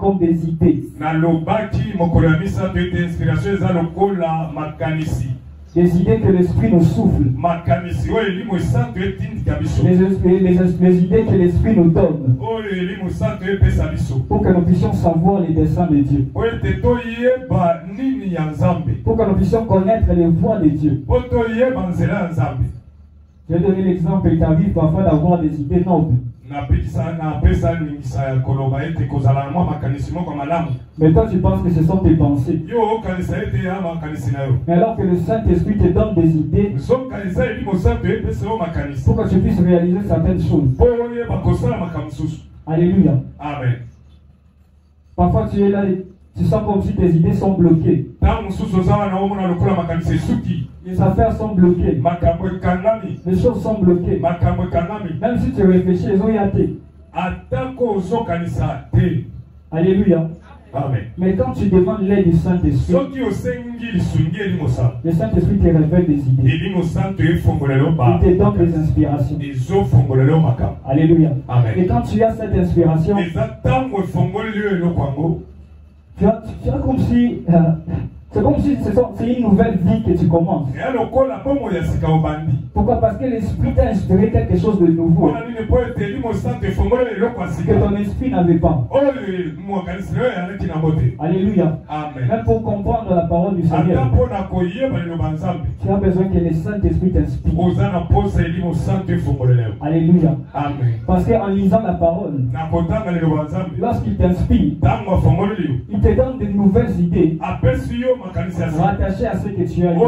comme des idées. Des idées que l'esprit nous souffle. Les idées que l'esprit nous donne. Pour que nous puissions savoir les desseins de Dieu. Pour que nous puissions connaître les voies de Dieu. Je vais donner l'exemple, il t'arrive parfois d'avoir des idées nobles. Mais toi tu penses que ce sont tes pensées. Mais alors que le Saint-Esprit te donne des idées pour que tu puisses réaliser certaines choses. Alléluia. Amen. Parfois tu es là et tu sens comme si tes idées sont bloquées. Les affaires sont bloquées. Les choses sont bloquées. Même si tu réfléchis, elles ont été. Alléluia. Amen. Mais quand tu demandes l'aide du Saint-Esprit, le Saint-Esprit te révèle des idées. Il te donne des inspirations. Alléluia. Amen. Et quand tu as cette inspiration, tu as comme si c'est comme si c'est une nouvelle vie que tu commences. Pourquoi? Parce que l'Esprit t'a inspiré quelque chose de nouveau que ton esprit n'avait pas. Alléluia. Amen. Même pour comprendre la parole du Seigneur, tu as besoin que le Saint-Esprit t'inspire. Alléluia. Amen. Parce qu'en lisant la parole, lorsqu'il t'inspire, il te donne de nouvelles idées rattachées à ce que tu as lu.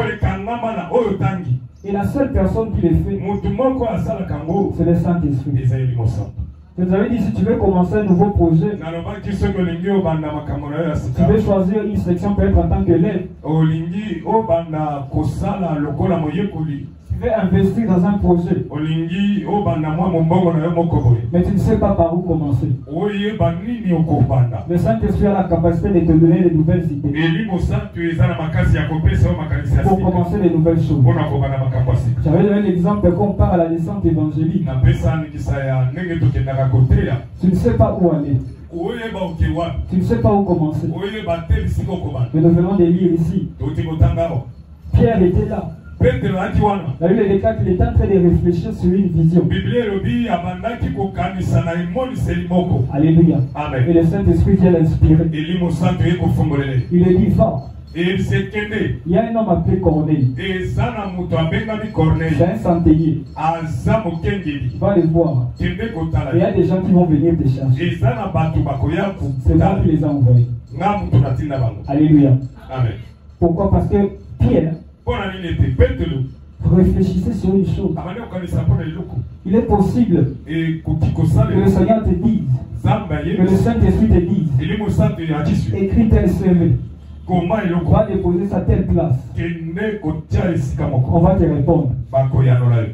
Et la seule personne qui le fait, c'est le Saint-Esprit. Je vous avais dit, si tu veux commencer un nouveau projet, tu veux choisir une section peut-être en tant qu'élève. Tu veux investir dans un projet, mais tu ne sais pas par où commencer. Le Saint-Esprit a la capacité de te donner de nouvelles idées pour commencer de nouvelles choses. J'avais donné l'exemple qu'on part à la descente évangélique. Tu ne sais pas où aller. Tu ne sais pas où commencer. Mais nous venons de lire ici. Pierre était là. La Bible déclare qu'il est en train de réfléchir sur une vision. Alléluia. Amen. Et le Saint-Esprit vient l'inspirer. Il est dit, va. Il y a un homme appelé Corneille. C'est un santélier. Va le voir. Et il y a des gens qui vont venir te chercher. C'est moi qui les a envoyés. Alléluia. Amen. Pourquoi? Parce que Pierre réfléchissait sur une chose. Il est possible que le Seigneur te dise, que le Saint-Esprit te dise, écris tel CV. On va déposer sa telle place. On va te répondre.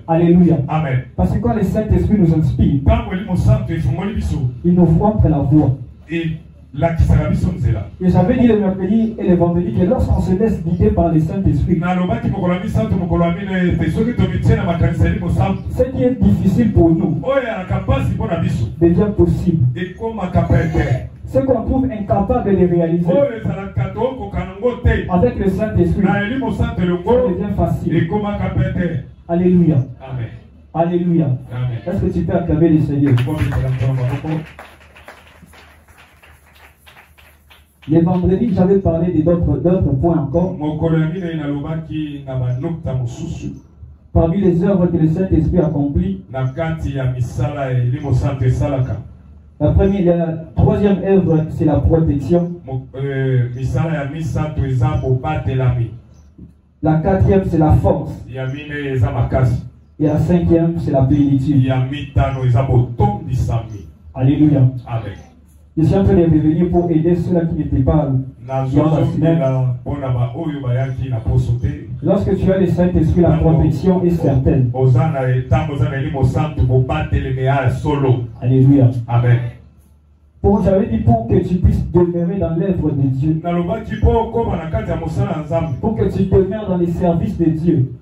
Alléluia. Amen. Parce que quand le Saint-Esprit nous inspire, il nous montre la voie. Et j'avais dit le mercredi et le vendredi que lorsqu'on se laisse guider par le Saint-Esprit, ce qui est difficile pour nous devient possible. Ce qu'on trouve incapable de réaliser avec le Saint-Esprit, ça devient facile. Alléluia. Amen. Alléluia. Amen. Est-ce que tu peux acclamer le Seigneur? Les vendredis, j'avais parlé d'autres points encore. Parmi les œuvres que le Saint-Esprit accomplit, la troisième œuvre, c'est la protection. La quatrième, c'est la force. Et la cinquième, c'est la plénitude. Alléluia. Amen. Je suis en train de revenir pour aider ceux-là qui n'étaient pas dans la semaine. Lorsque tu as le Saint-Esprit, la protection est certaine. Alléluia. Amen. J'avais dit pour que tu puisses demeurer dans l'œuvre de Dieu. Pour que tu demeures dans les services de Dieu.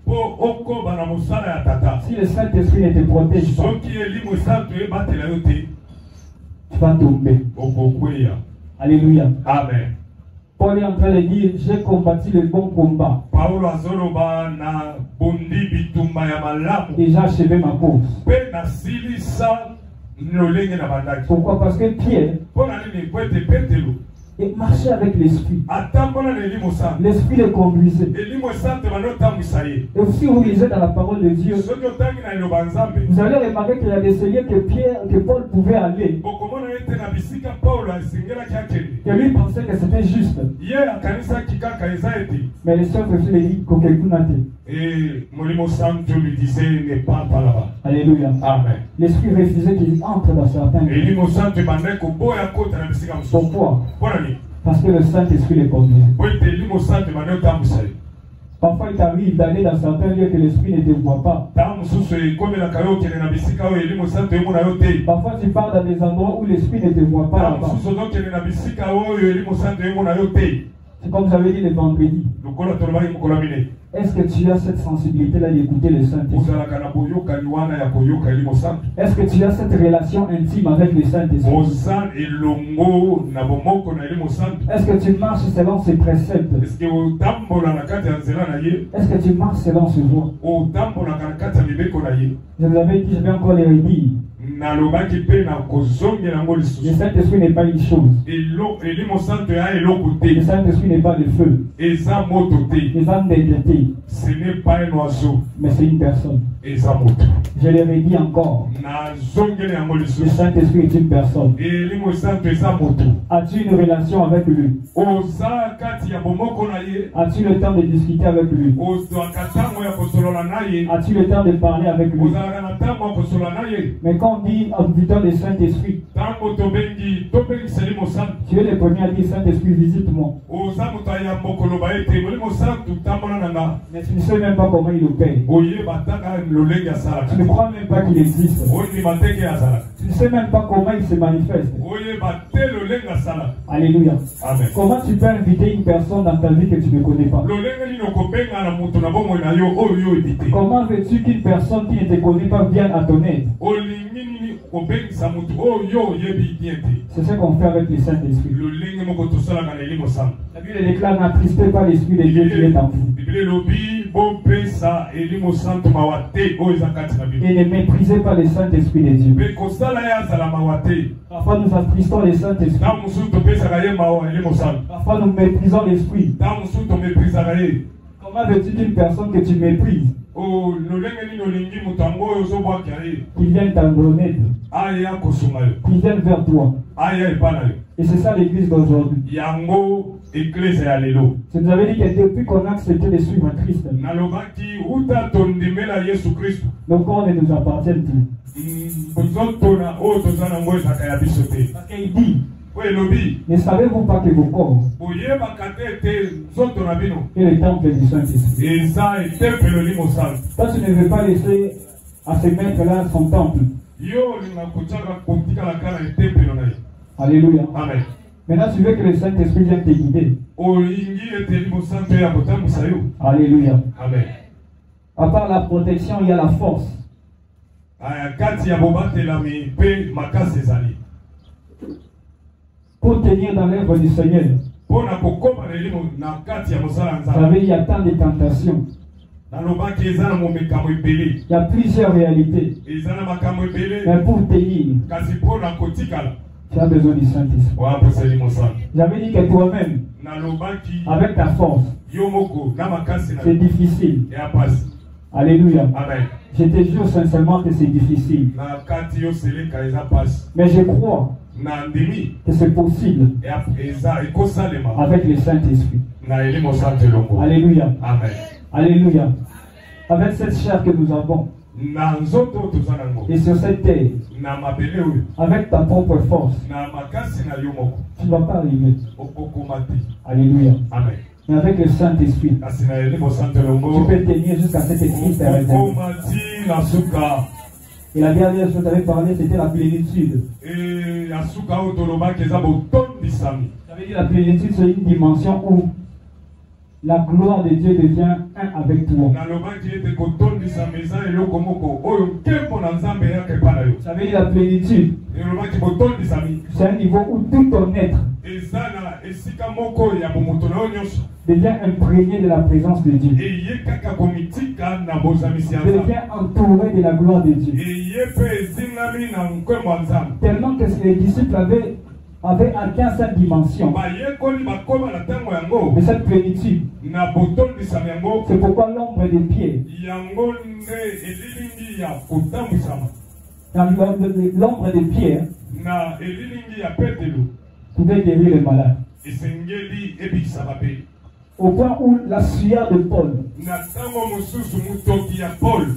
Si le Saint-Esprit ne te protège pas, tu vas tomber. Alléluia. Amen. Paul est en train de dire, j'ai combattu le bon combat. Et j'ai achevé ma course. Pourquoi? Parce que Pierre, il marchait avec l'esprit. L'esprit le conduisait. Et si vous lisez dans la parole de Dieu, vous allez remarquer qu'il y a des seigneurs que Paul pouvait aller. Que lui pensait que c'était juste. Mais les sœurs lui dit et Molimo Santo lui disait n'est pas là-bas. Alléluia. Amen. L'esprit refusait qu'il entre dans certains. Pourquoi? Parce que le Saint-Esprit les conduit. Parfois, il t'arrive d'aller dans certains lieux que l'esprit ne te voit pas. Parfois, tu pars dans des endroits où l'esprit ne te voit pas. C'est comme j'avais dit le vendredi. Est-ce que tu as cette sensibilité-là d'écouter le Saint-Esprit? Est-ce que tu as cette relation intime avec le Saint-Esprit? Est-ce que tu marches selon ses préceptes? Est-ce que tu marches selon ses voies? Je vous avais dit, je vais encore les redire. Le Saint-Esprit n'est pas une chose. Le Saint-Esprit n'est pas le feu. Les âmes d'être. Ce n'est pas un oiseau, mais c'est une personne. Je l'ai redit encore. Le Saint-Esprit est une personne. As-tu une relation avec lui? As-tu le temps de discuter avec lui? As-tu le temps de parler avec lui? Mais quand on dit en visitant le Saint-Esprit, tu es le premier à dire Saint-Esprit, visite-moi. Mais tu ne sais même pas comment il opère. Tu ne crois même pas qu'il existe. Tu ne sais même pas comment il se manifeste. Alléluia. Amen. Comment tu peux inviter une personne dans ta vie que tu ne connais pas? Comment veux-tu qu'une personne qui ne te connaît pas vienne à ton aide? C'est ce qu'on fait avec le Saint-Esprit. La Bible déclare: n'attristez pas l'Esprit de Dieu qui est en vous. Et ne méprisez pas le Saint-Esprit de Dieu. Parfois nous attristons le Saint-Esprit. Parfois nous méprisons l'Esprit. Comment veux-tu qu'une personne que tu méprises qui vienne t'en donner, qui vienne vers toi? Et c'est ça l'église d'aujourd'hui. Je vous avais dit que depuis qu'on a accepté de suivre Christ, nos corps ne nous appartiennent plus. Parce qu'il dit: ne savez-vous pas que vos corps est le temple du Saint-Esprit? Toi, tu ne veux pas laisser à se mettre là son temple. Alléluia. Amen. Maintenant, tu veux que le Saint-Esprit vienne te guider. Alléluia. Amen. À part la protection, il y a la force. Pour tenir dans l'œuvre du Seigneur, il y a tant de tentations. Il y a plusieurs réalités. Mais pour tenir, tu as besoin du Saint-Esprit. J'avais dit que toi-même, avec ta force, c'est difficile. Alléluia. Amen. Je te jure sincèrement que c'est difficile. Mais je crois que c'est possible avec le Saint-Esprit. Alléluia. Amen. Alléluia. Avec cette chair que nous avons, et sur cette terre, avec ta propre force, tu ne vas pas arriver. Alléluia. Amen. Mais avec le Saint-Esprit, tu peux tenir jusqu'à cette église. Et la dernière chose que tu avais parlé, c'était la plénitude. J'avais dit la plénitude, c'est une dimension où la gloire de Dieu devient un avec toi. Ça veut dire la plénitude. C'est un niveau où tout ton être Devient imprégné de la présence de Dieu. Devient entouré de la gloire de Dieu. Tellement que les disciples avaient atteint cette dimension. Mais cette plénitude. C'est pourquoi l'ombre des pieds. L'ombre des pieds pouvait guérir les malades. Au point où la sueur de Paul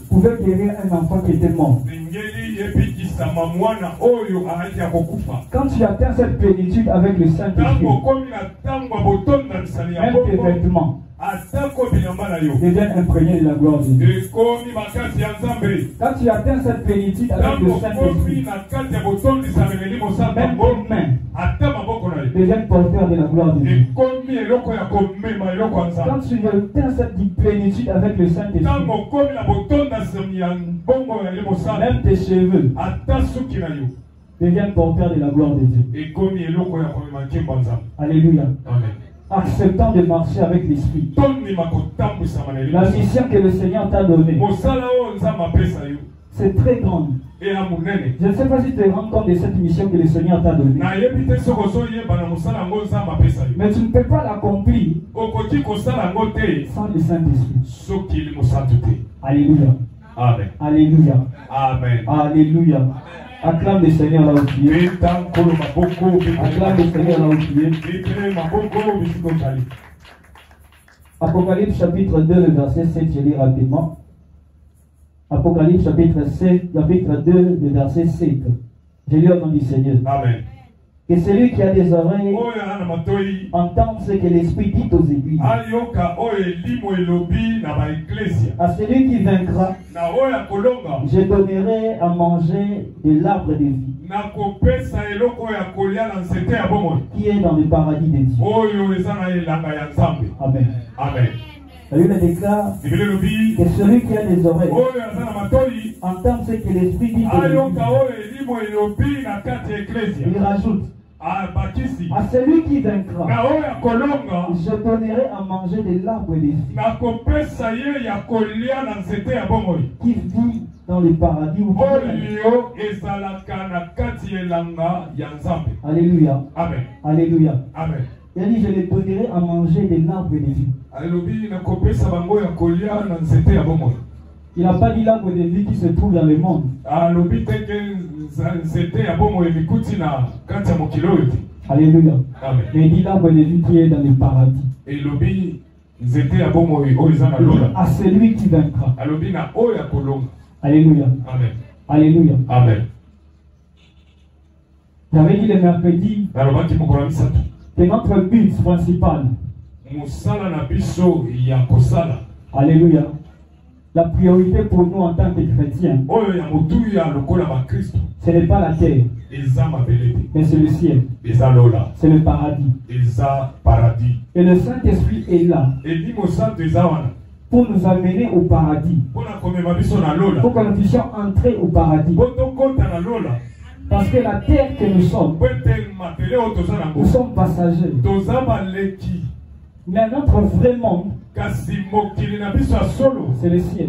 pouvait guérir un enfant qui était mort. Quand tu atteins cette plénitude avec le Saint-Esprit, même tes vêtements deviennent imprégnés de la gloire de Dieu. Quand tu atteins cette plénitude avec le Saint-Esprit, même tes mains deviennent porteurs de la gloire de Dieu. Quand tu atteins cette plénitude avec le Saint-Esprit, même tes cheveux deviennent porteurs de la gloire de Dieu. Alléluia. Amen. Acceptant de marcher avec l'Esprit. La mission que le Seigneur t'a donnée, c'est très grande. Je ne sais pas si tu te rends compte de cette mission que le Seigneur t'a donnée. Mais tu ne peux pas l'accomplir sans le Saint-Esprit. Alléluia. Amen. Alléluia. Amen. Alléluia. Acclame le Seigneur là où tu es. Acclame le Seigneur là où tu es. Apocalypse chapitre 2, le verset 7, je lis rapidement. Apocalypse chapitre 2, le verset 7. Je lis au nom du Seigneur. Amen. Que celui qui a des oreilles entende ce que l'Esprit dit aux églises. À celui qui vaincra, je donnerai à manger de l'arbre de vie qui est dans le paradis de Dieu. Amen. Amen. La Bible déclare que celui qui a des oreilles entend ce que l'Esprit dit aux églises. Il rajoute: à celui qui vaincra, je donnerai à manger de l'arbre de vie qui vit dans le paradis. Alléluia. Amen. Alléluia. Amen. Il a dit: je les donnerai à manger de l'arbre de vie. Il n'a pas dit l'arbre de vie qui se trouve dans le monde. Alléluia. Amen. Mais il dit l'arbre de vie qui est dans le paradis. À celui qui vaincra. Alléluia. Amen. Alléluia. Amen. J'avais dit le mercredi que notre but principal, alléluia, la priorité pour nous en tant que chrétiens, ce n'est pas la terre, mais c'est le ciel, c'est le paradis. Et le Saint-Esprit est là pour nous amener au paradis, pour que nous puissions entrer au paradis. Parce que la terre que nous sommes passagers. Mais notre vrai monde, c'est le ciel.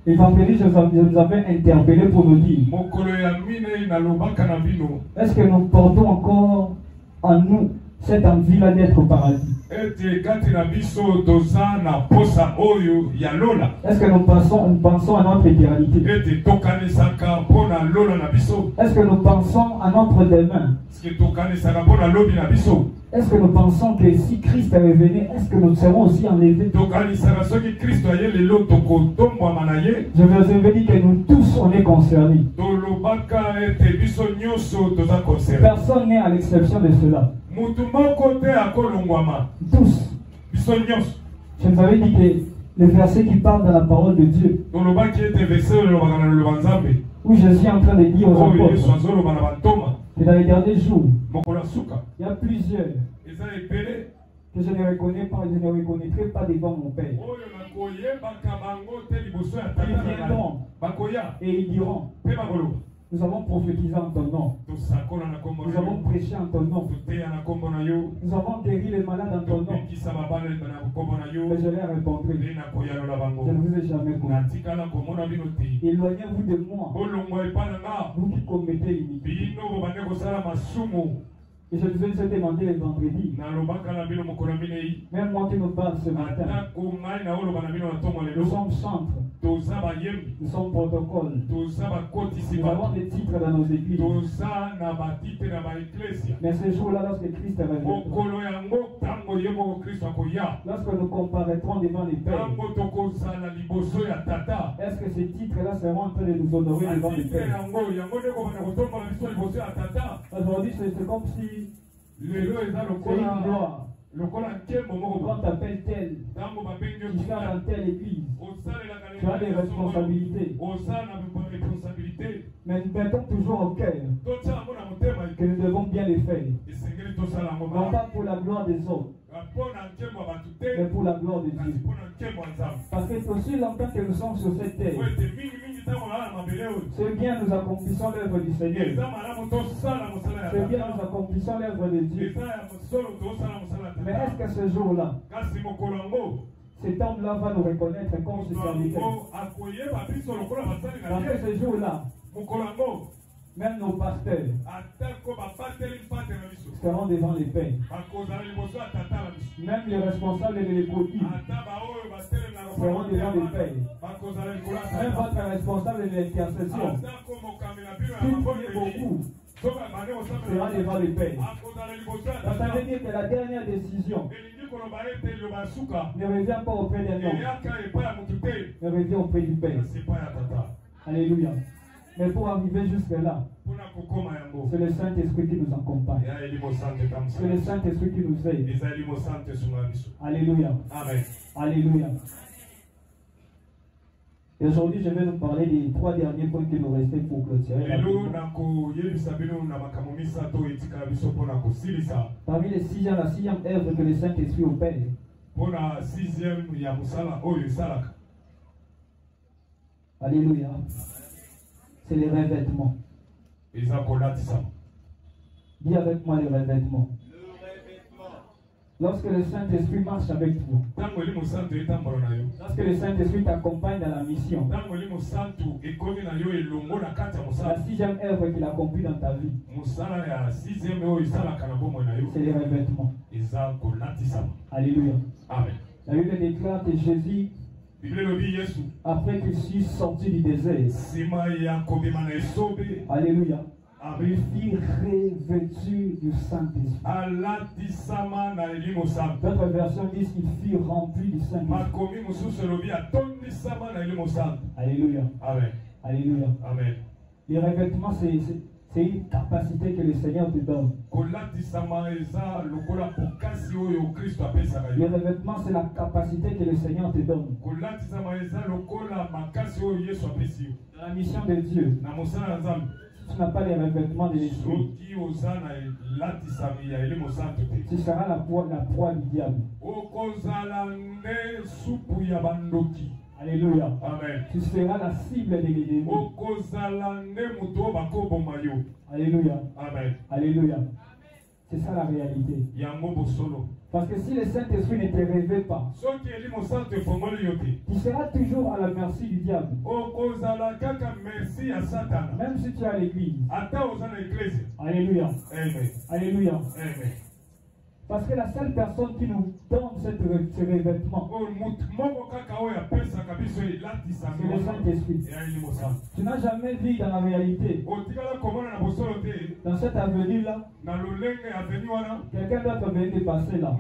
L'évangéliste nous avait interpellé pour nous dire: est-ce que nous portons encore en nous cette envie-là d'être au paradis? Est-ce que nous pensons à notre éternité? Est-ce que nous pensons à notre demain? Est-ce que nous pensons que si Christ est revenu, est-ce que nous serons aussi enlevés? Je veux dire que nous tous, on est concernés. Personne n'est à l'exception de cela. Tous. Je vous avais dit que le verset qui parle de la parole de Dieu, où je suis en train de dire aux apôtres que dans les derniers jours, il y a plusieurs que je ne reconnais pas, je ne reconnaîtrai pas devant mon Père. Ils viendront et ils diront: Nous avons prophétisé en ton nom. Nous avons prêché en ton nom. Nous avons guéri les malades en ton nom. Mais je leur répondrai. Je ne vous ai jamais connu. Éloignez-vous de moi. Vous qui commettez l'iniquité. Et je vous ai demandé les vendredis. Même moi qui me parle ce matin. Nous sommes centres. Nous sommes protocole. Nous avons des titres dans nos églises. Mais ce jour-là, lorsque Christ est revenu, lorsque nous comparaîtrons devant les pères, est-ce que ces titres-là seront en train de nous honorer devant les pères? Aujourd'hui, c'est comme si c'est une gloire. Quand t'appelles tel, tu sers dans telle église, tu as des responsabilités. Mais nous mettons toujours au cœur que nous devons bien les faire. Non pas pour la gloire des autres, mais pour la gloire de Dieu. Parce que aussi longtemps que nous sommes sur cette terre, c'est bien nous accomplissons l'œuvre du Seigneur. C'est bien nous accomplissons l'œuvre de Dieu. Mais est-ce que ce jour-là, cet homme-là va nous reconnaître comme ses serviteurs? Parce que ce jour-là, même nos pasteurs seront devant les pères. Même les responsables de l'économie seront devant les pères. Même votre responsable de l'intercession, qui prie beaucoup, sera devant les pères. Ça veut dire que la dernière décision ne revient pas auprès d'un homme, mais revient auprès du Père. Alléluia. Mais pour arriver jusque-là, c'est le Saint-Esprit qui nous accompagne. C'est le Saint-Esprit qui nous aide. Alléluia. Amen. Alléluia. Et aujourd'hui, je vais nous parler des 3 derniers points qui nous restaient pour clôturer. Parmi les 6 ans, la 6e œuvre que le Saint-Esprit opère. Alléluia. C'est les revêtements. Dis avec moi les revêtements. Lorsque le Saint-Esprit marche avec toi, lorsque le Saint-Esprit t'accompagne dans la mission, la 6e œuvre qu'il accomplit dans ta vie, c'est les revêtements. Alléluia. Amen. La Bible déclare que Jésus, après qu'il soit sorti du désert, alléluia, il fut revêtu du Saint-Esprit. D'autres versions disent qu'il fut rempli du Saint-Esprit. Alléluia. Amen. Alléluia. Amen. Les revêtements, c'est une capacité que le Seigneur te donne. Les revêtements, c'est la capacité que le Seigneur te donne. Dans la mission de Dieu, tu n'as pas les revêtements de l'esprit, tu seras la proie du diable. Alléluia. Amen. Tu seras la cible de l'ennemi. Alléluia. Amen. Alléluia. C'est ça la réalité. Parce que si le Saint-Esprit ne te révèle pas, tu seras toujours à la merci du diable. Même si tu es à l'église. Alléluia. Amen. Alléluia. Amen. Parce que la seule personne qui nous donne ce revêtement, c'est le Saint-Esprit. Tu n'as jamais vu dans la réalité, dans cette avenue-là, quelqu'un d'autre vient de passer là.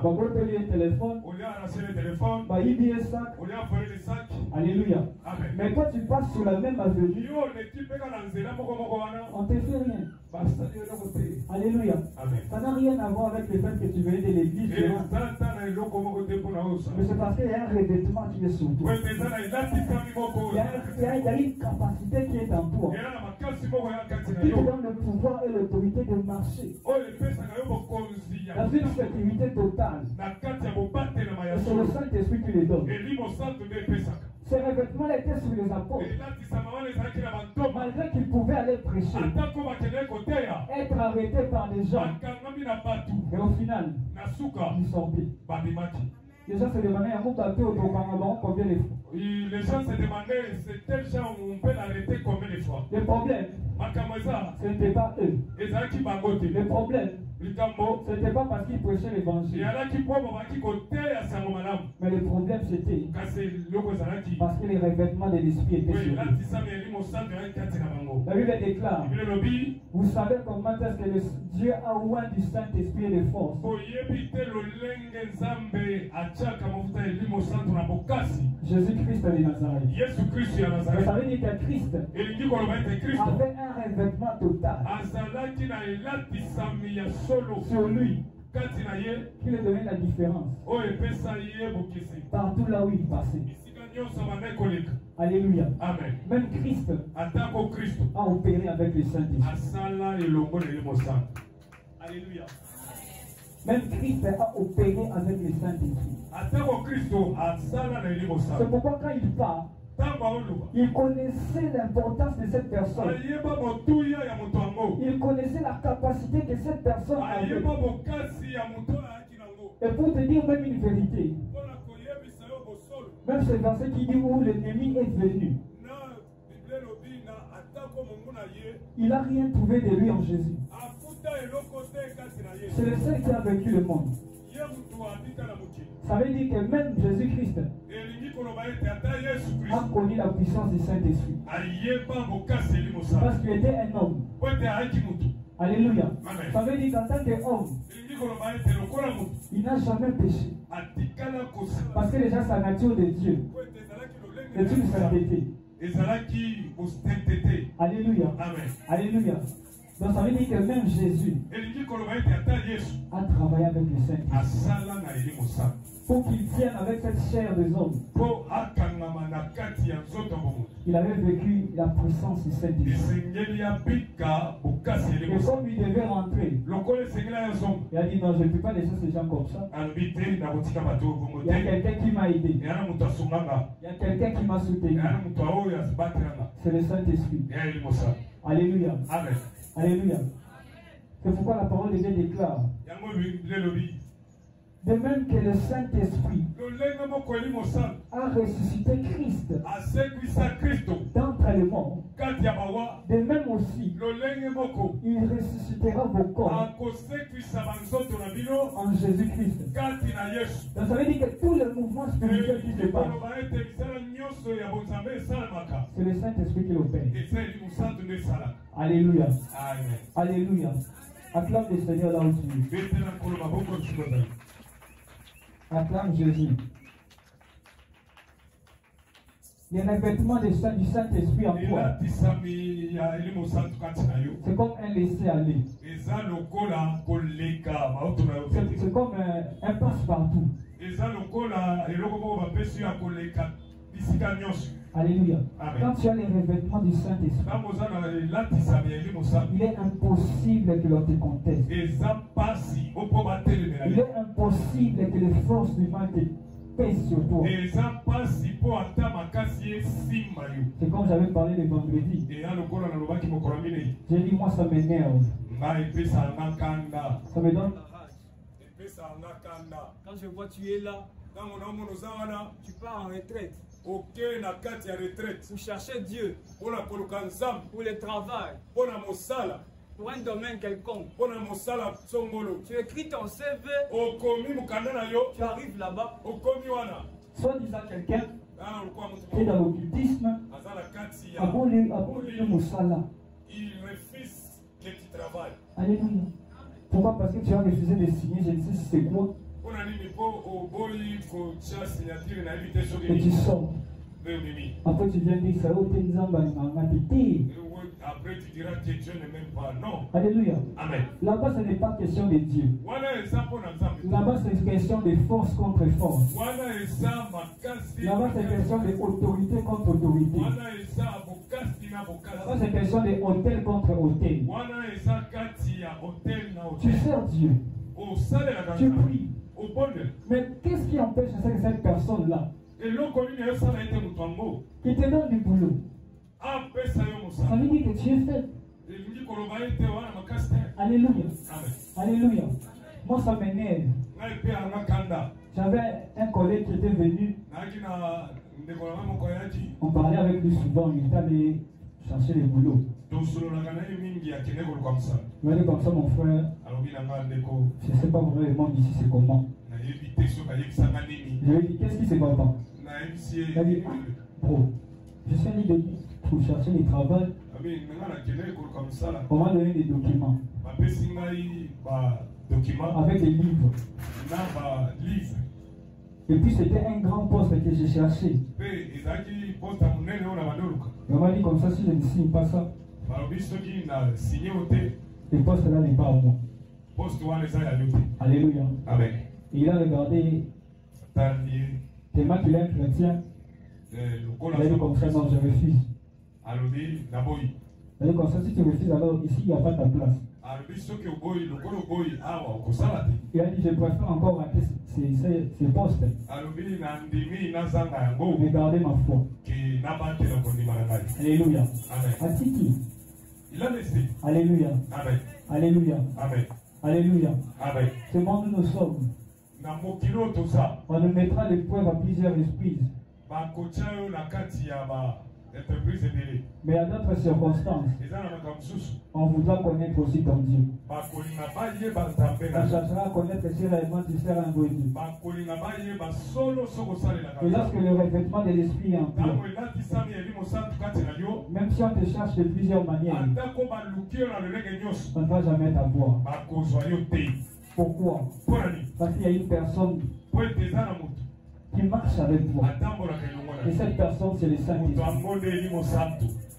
On peut payer un téléphone, il un sac. Alléluia. Mais quand tu passes sur la même avenue, on ne te fait rien. Alléluia. Ça n'a rien à voir avec le fait que tu venais de l'église. Mais c'est parce qu'il y a un revêtement qui est sur toi. Il y a une capacité qui est en toi, qui te donne le pouvoir et l'autorité de marcher dans une sécurité totale. Et c'est le Saint-Esprit qui les donne. Ces revêtements étaient sur les apôtres. prêcher, être arrêté par des gens, et au final, ils sortaient. Les gens se demandaient combien de fois. Les gens se demandaient, c'est tel genre où on peut l'arrêter combien de fois. Le problème, ce n'était pas eux. Le problème, ce n'était pas parce qu'ils prêchaient l'évangile. Mais le problème c'était parce que les revêtements de l'esprit étaient sur eux. La Bible déclare, vous savez comment est-ce que Dieu a oint du Saint-Esprit et de force. Jésus-Christ de Nazareth. Ça veut dire que Christ avait un revêtement total sur lui, qu'il est donné la différence partout là où il passait. Alléluia. Amen. Même Christ a opéré avec le Saint-Esprit. Alléluia. Même Christ a opéré avec le Saint-Esprit. C'est pourquoi quand il parle, il connaissait l'importance de cette personne. Il connaissait la capacité que cette personne avait. Et pour te dire même une vérité, même ce verset qui dit où l'ennemi est venu, il n'a rien trouvé de lui en Jésus. C'est le seul qui a vaincu le monde. Ça veut dire que même Jésus-Christ a connu la puissance du Saint-Esprit. Parce qu'il était un homme. Alléluia. Ça veut dire qu'en tant qu'homme, il n'a jamais péché. Parce que déjà sa nature de Dieu est une sainteté. Alléluia. Alléluia. Donc ça veut dire que même Jésus a travaillé avec le Saint-Esprit pour qu'il tienne avec cette chair des hommes. Il avait vécu la puissance du Saint-Esprit. Et comme il devait rentrer, il a dit non, je ne peux pas laisser ces gens comme ça. Il y a quelqu'un qui m'a aidé. Il y a quelqu'un qui m'a soutenu. C'est le Saint-Esprit. Alléluia. Amen. Alléluia. C'est pourquoi la parole de Dieu déclare, de même que le Saint-Esprit a ressuscité Christ d'entre les morts, de même aussi, il ressuscitera vos corps en Jésus-Christ. Donc ça veut dire que tout le mouvement spirituel qui se passe, c'est le Saint-Esprit qui l'opère. Alléluia. Alléluia. Acclame le Seigneur là où tu es. Acclame Jésus. Les revêtements du Saint-Esprit en toi, c'est comme un laisser-aller. C'est comme un passe-partout. Alléluia. Quand tu as les revêtements du Saint-Esprit, il est impossible que l'on te conteste. Il est impossible que les forces du mal te pèsent sur toi. C'est comme j'avais parlé le vendredi. J'ai dit, moi ça m'énerve. Ça me donne. Quand je vois tu es là, tu pars en retraite. Pour chercher Dieu, pour le travail, pour un domaine quelconque. Tu écris ton CV, tu arrives là-bas, soit disant quelqu'un qui est dans l'occultisme, il refuse que tu travailles. Alléluia. Pourquoi? Parce que tu as refusé de signer, je ne sais si c'est quoi. Et tu sors. Après tu viens dire ça, après tu diras que Dieu ne m'aime pas. Non. Alléluia. Amen. Là-bas ce n'est pas question de Dieu. Là-bas c'est une question de force contre force. Là-bas c'est une question d'autorité contre autorité. Là-bas c'est une question de hôtel contre hôtel. Tu sers Dieu. Tu pries. Mais qu'est-ce qui empêche cette personne-là qui te donne du boulot? Ça veut dire que tu es fait. Alléluia. Alléluia. Moi, ça m'énerve. J'avais un collègue qui était venu. On parlait avec lui souvent. Il était allé chercher les boulots. Il m'a dit comme ça, mon frère. Je ne sais pas vraiment ici c'est comment. Je lui ai dit, qu'est-ce qui se passe pas? Il a dit, bro, je suis allé pour chercher le travail. On m'a donné des documents. Avec des livres. Et puis c'était un grand poste que j'ai cherché. On m'a dit comme ça, si je ne signe pas ça, le poste là n'est pas à moi. Alléluia. Amen. Et il a regardé, tellement qu'il est un chrétien, il a dit comme ça, non, je refuse. Il a dit comme ça, si tu refuses, alors ici, il n'y a pas ta place. Il a dit, je préfère encore rater ces postes. Mais garder ma foi. Alléluia. Atiki. Il a laissé. Alléluia. Amen. Alléluia. Amen. Alléluia. Amen. Ce monde où nous sommes, on nous mettra l'épreuve à plusieurs reprises. Mais à d'autres circonstances, on voudra connaître aussi ton Dieu. On cherchera à connaître si réellement tu sers un bon Dieu. Et lorsque le revêtement de l'esprit est en toi, même si on te cherche de plusieurs manières, on ne va jamais t'avoir. Pourquoi? Parce qu'il y a une personne qui marche avec toi. Et cette personne, c'est le Saint-Esprit.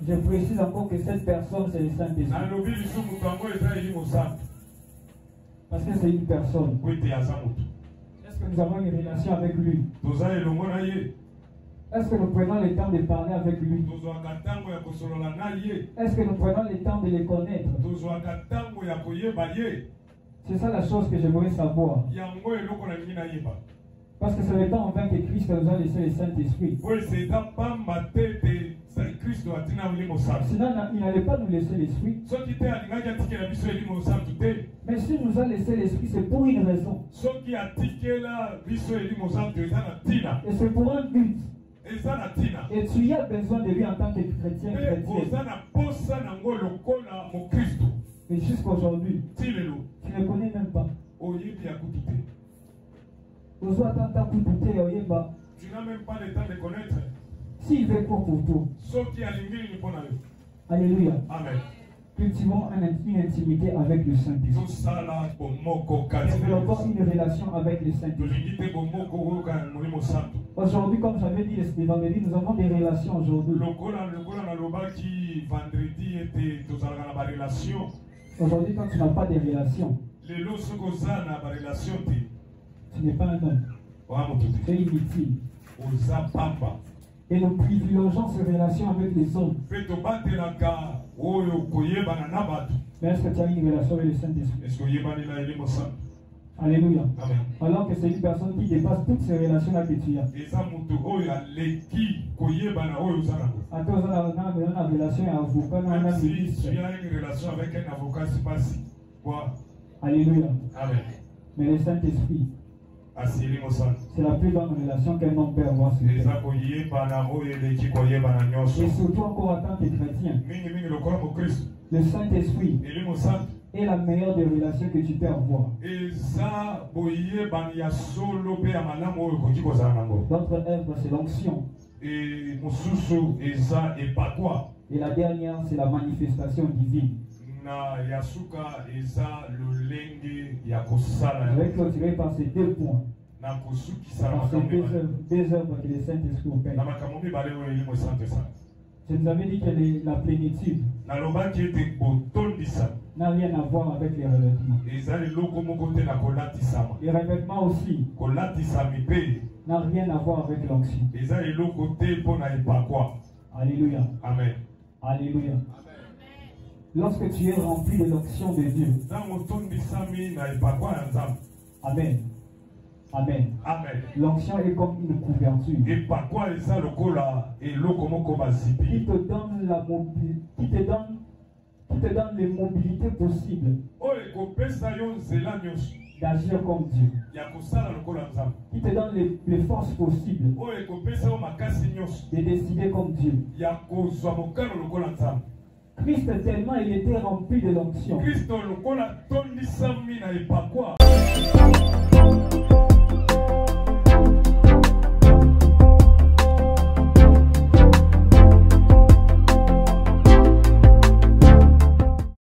Je précise encore que cette personne, c'est le Saint-Esprit. Parce que c'est une personne. Est-ce que nous avons une relation avec lui? Est-ce que nous prenons le temps de parler avec lui? Est-ce que nous prenons le temps de le connaître? C'est ça la chose que j'aimerais savoir. Parce que ce n'est pas en vain que Christ nous a laissé le Saint-Esprit. Sinon, il n'allait pas nous laisser l'Esprit. Mais s'il nous a laissé l'Esprit, c'est pour une raison. Et c'est pour un but. Et tu as besoin de lui en tant que chrétien. Et jusqu'aujourd'hui, tu ne le connais même pas. Tu n'as même pas le temps de connaître. S'il veut pour toi. Alléluia. Amen. Cultivons une intimité avec le Saint-Esprit. Développons une relation avec le Saint-Esprit. Aujourd'hui, comme j'avais dit le vendredi, nous avons des relations aujourd'hui. Aujourd'hui, quand tu n'as pas de relations, tu n'es pas un homme. C'est inutile. Et nous privilégions ces relations avec les hommes. Mais est-ce que tu as une relation avec le Saint-Esprit? Alléluia. Amen. Alors que c'est une personne qui dépasse toutes ces relations-là que tu as. Même si tu as une relation avec un avocat, c'est pas si. Alléluia. Amen. Mais le Saint-Esprit, c'est la plus grande relation qu'un homme peut avoir sur terre. Et surtout encore en tant que chrétien, le Saint-Esprit est la meilleure des relations que tu peux avoir. Notre œuvre, c'est l'onction. Et la dernière, c'est la manifestation divine. Je vais clôturer par ces deux points. Par ces deux œuvres que le Saint-Esprit opère. Je nous avais dit que la plénitude n'a rien à voir avec les revêtements. Les revêtements aussi n'a rien à voir avec l'onction. Alléluia. Amen. Alléluia. Lorsque tu es rempli de l'onction de Dieu. Amen. Amen. Amen. L'onction est comme une couverture. Qui te donne qui te donne les mobilités possibles d'agir comme Dieu, qui te donne les forces possibles de décider comme Dieu. Christ tellement il était rempli de l'onction.